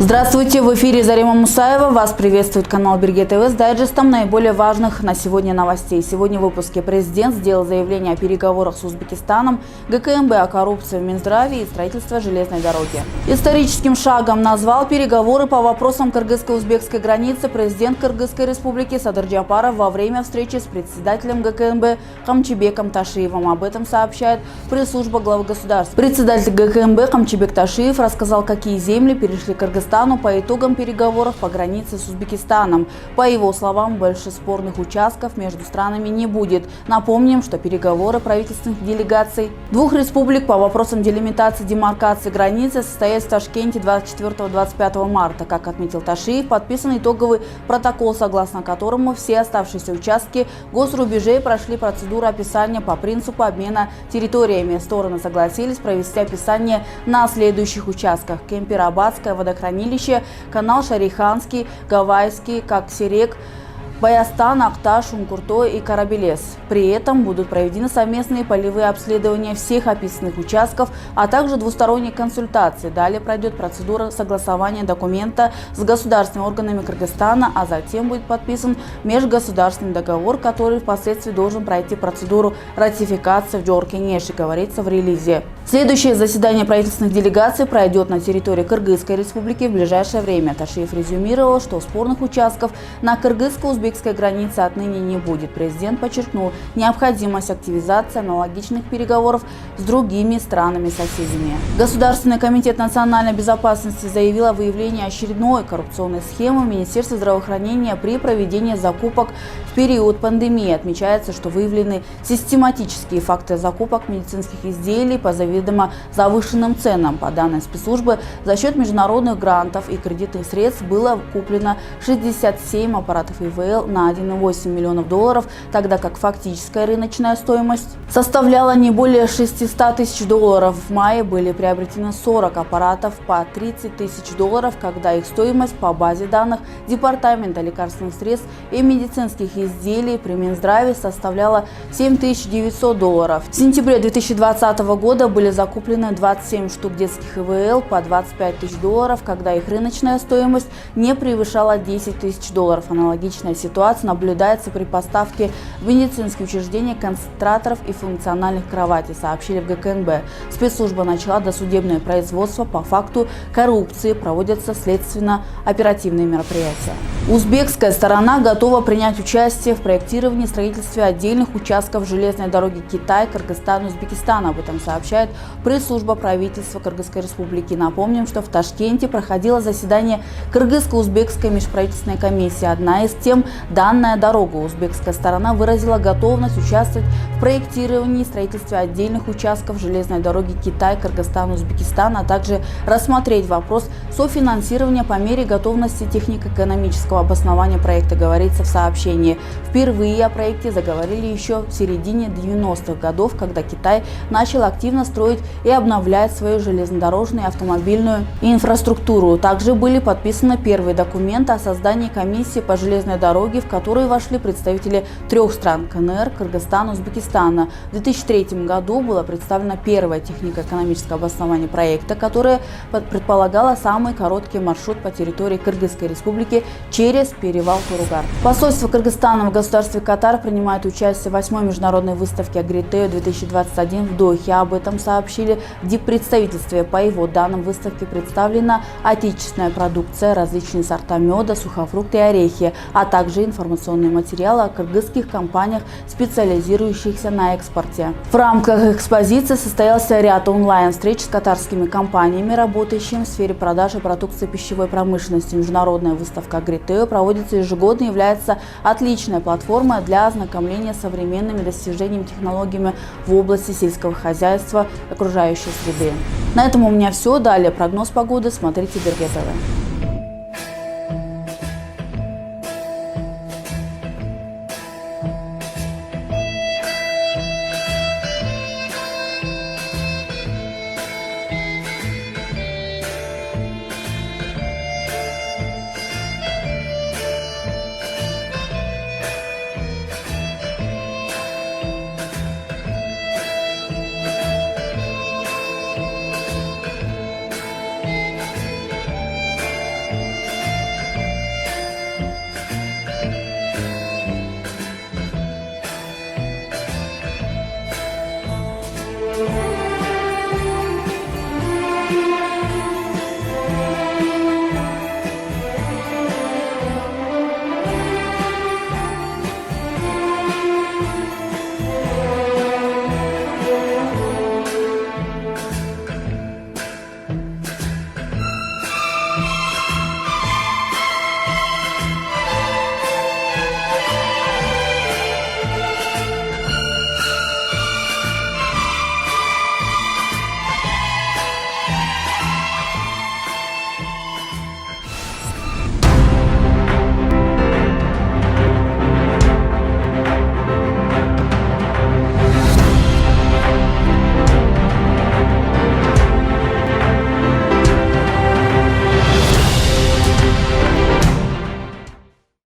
Здравствуйте, в эфире Зарима Мусаева. Вас приветствует канал Бирге ТВ с дайджестом наиболее важных на сегодня новостей. Сегодня в выпуске президент сделал заявление о переговорах с Узбекистаном, ГКМБ о коррупции в Минздраве и строительстве железной дороги. Историческим шагом назвал переговоры по вопросам кыргызско-узбекской границы президент Кыргызской республики Садыр Джапаров во время встречи с председателем ГКМБ Камчибеком Ташиевым. Об этом сообщает пресс-служба главы государства. Председатель ГКМБ Камчибек Ташиев рассказал, какие земли перешли Кыргызстану по итогам переговоров по границе с Узбекистаном. По его словам, больше спорных участков между странами не будет. Напомним, что переговоры правительственных делегаций двух республик по вопросам делимитации демаркации границы состоялись в Ташкенте 24-25 марта. Как отметил Ташиев, подписан итоговый протокол, согласно которому все оставшиеся участки госрубежей прошли процедуру описания по принципу обмена территориями. Стороны согласились провести описание на следующих участках: Кемпир-Абадское водохранилище, канал Шариханский, Гавайский, Каксерек, Баястан, Акташ, Ункурто и Карабелес. При этом будут проведены совместные полевые обследования всех описанных участков, а также двусторонние консультации. Далее пройдет процедура согласования документа с государственными органами Кыргызстана, а затем будет подписан межгосударственный договор, который впоследствии должен пройти процедуру ратификации в Джоркенеше, говорится в релизе. Следующее заседание правительственных делегаций пройдет на территории Кыргызской республики в ближайшее время. Ташиев резюмировал, что спорных участков на кыргызско-узбекской границе отныне не будет. Президент подчеркнул необходимость активизации аналогичных переговоров с другими странами-соседями. Государственный комитет национальной безопасности заявил о выявлении очередной коррупционной схемы в Министерстве здравоохранения при проведении закупок в период пандемии. Отмечается, что выявлены систематические факты закупок медицинских изделий по заведомо завышенным ценам. По данным спецслужбы, за счет международных грантов и кредитных средств было куплено 67 аппаратов ИВЛ на 1,8 миллионов долларов, тогда как фактическая рыночная стоимость составляла не более 600 тысяч долларов. В мае были приобретены 40 аппаратов по 30 тысяч долларов, когда их стоимость по базе данных Департамента лекарственных средств и медицинских изделий при Минздраве составляла 7900 долларов. В сентябре 2020 года были закуплены 27 штук детских ИВЛ по 25 тысяч долларов, когда их рыночная стоимость не превышала 10 тысяч долларов. Аналогичная ситуация наблюдается при поставке в медицинские учреждения концентраторов и функциональных кроватей, сообщили в ГКМБ. Спецслужба начала досудебное производство по факту коррупции, проводятся следственно-оперативные мероприятия. Узбекская сторона готова принять участие в проектировании и строительстве отдельных участков железной дороги Китай, Кыргызстан, Узбекистан. Об этом сообщает пресс-служба правительства Кыргызской республики. Напомним, что в Ташкенте проходило заседание Кыргызско-узбекской межправительственной комиссии. Одна из тем – данная дорога. Узбекская сторона выразила готовность участвовать в проектировании и строительстве отдельных участков железной дороги Китай, Кыргызстан, Узбекистан, а также рассмотреть вопрос софинансирования по мере готовности технико-экономического обоснования проекта, говорится в сообщении. Впервые о проекте заговорили еще в середине 90-х годов, когда Китай начал активно строить и обновлять свою железнодорожную и автомобильную инфраструктуру. Также были подписаны первые документы о создании комиссии по железной дороге, в которую вошли представители трех стран – КНР, Кыргызстана, Узбекистана. В 2003 году было представлено первое технико-экономическое обоснование проекта, которое предполагало самый короткий маршрут по территории Кыргызской республики через перевал Туругар. Посольство Кыргызстана в государстве Катар принимает участие в 8-й международной выставке Агритео 2021 в Дохе. Об этом сообщили в диппредставительстве. По его данным, в выставке представлена отечественная продукция, различные сорта меда, сухофрукты и орехи, а также информационные материалы о кыргызских компаниях, специализирующихся на экспорте. В рамках экспозиции состоялся ряд онлайн-встреч с катарскими компаниями, работающими в сфере продажи продукции пищевой промышленности. Международная выставка Агритео проводится ежегодно и является отличной платформой для ознакомления с современными достижениями технологиями в области сельского хозяйства и окружающей среды. На этом у меня все. Далее прогноз погоды смотрите Бирге ТВ.